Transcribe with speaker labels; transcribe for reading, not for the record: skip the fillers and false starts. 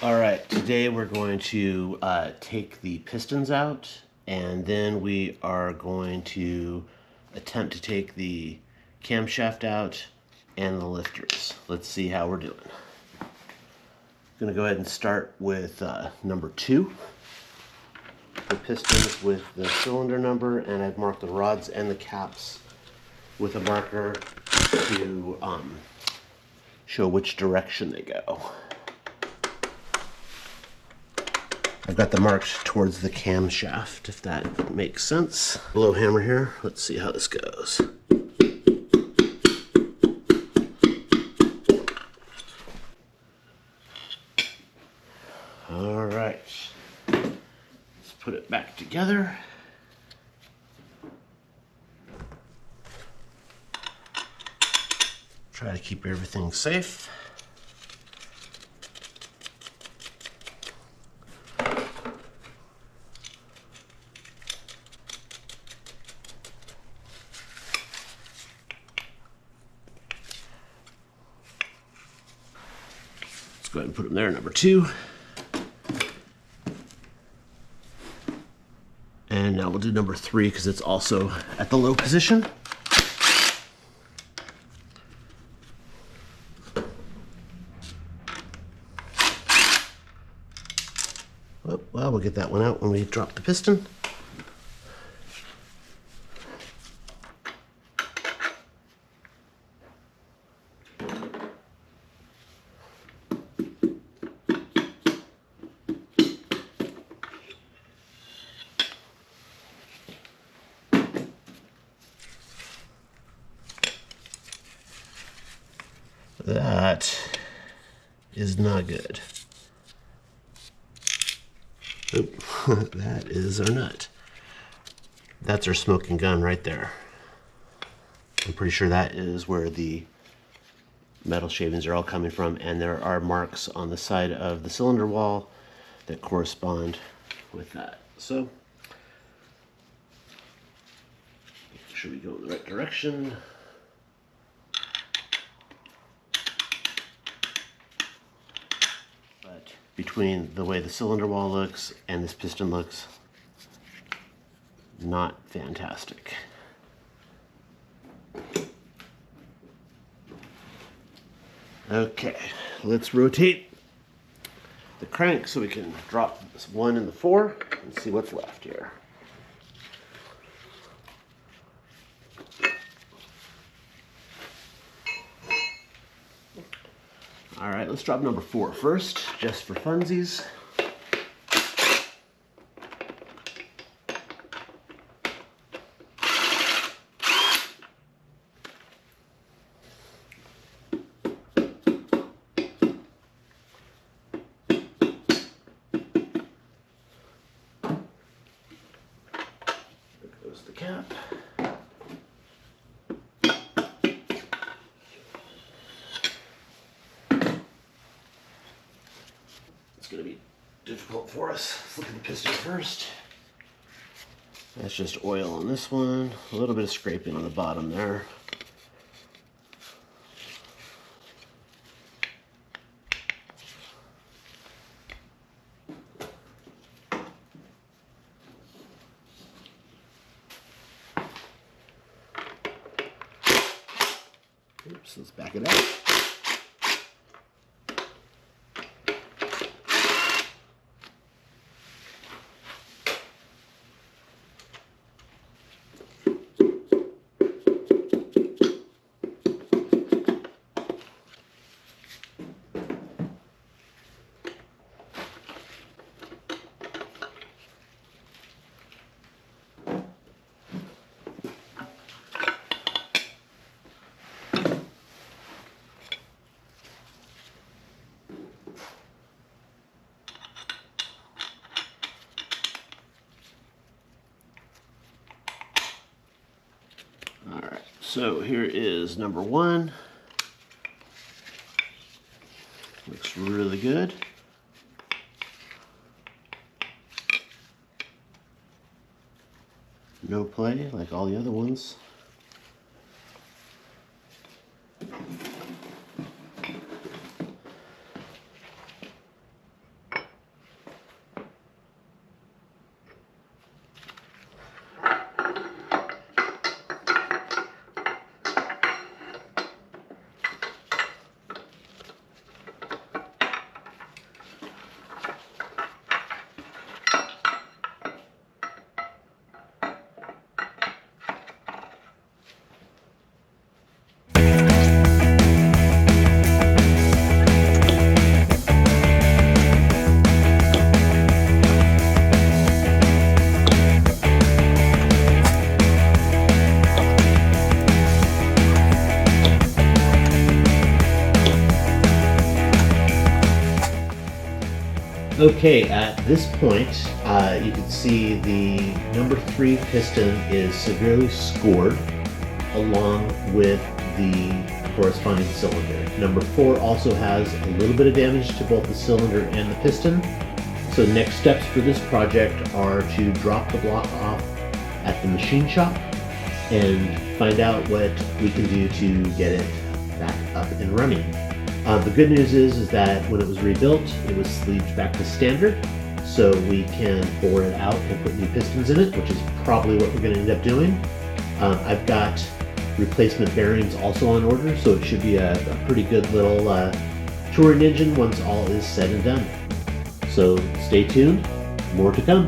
Speaker 1: All right, today we're going to take the pistons out, and then we are going to attempt to take the camshaft out and the lifters. Let's see how we're doing. I'm gonna go ahead and start with number 2, the pistons with the cylinder number, and I've marked the rods and the caps with a marker to show which direction they go. I've got the marked towards the camshaft, if that makes sense. Blow hammer here. Let's see how this goes. All right, let's put it back together. Try to keep everything safe. Go ahead and put them there, number 2. And now we'll do number 3 because it's also at the low position. Oh, well, we'll get that one out when we drop the piston. That is not good. Oop, that is our nut. That's our smoking gun right there. I'm pretty sure that is where the metal shavings are all coming from, and there are marks on the side of the cylinder wall that correspond with that. So, make sure we go in the right direction. Between the way the cylinder wall looks and this piston looks, not fantastic. Okay, let's rotate the crank so we can drop this 1 and the 4 and see what's left here. All right, let's drop number 4 first, just for funsies. There goes the cap. It's going to be difficult for us. Let's look at the piston first. That's just oil on this one. A little bit of scraping on the bottom there. Oops, let's back it up. So here is number 1. Looks really good. No play like all the other ones. Okay, at this point, you can see the number 3 piston is severely scored along with the corresponding cylinder. Number 4 also has a little bit of damage to both the cylinder and the piston. So next steps for this project are to drop the block off at the machine shop and find out what we can do to get it back up and running. The good news is that when it was rebuilt, it was sleeved back to standard, so we can bore it out and put new pistons in it, which is probably what we're going to end up doing. I've got replacement bearings also on order, so it should be a pretty good little touring engine once all is said and done. So stay tuned, more to come.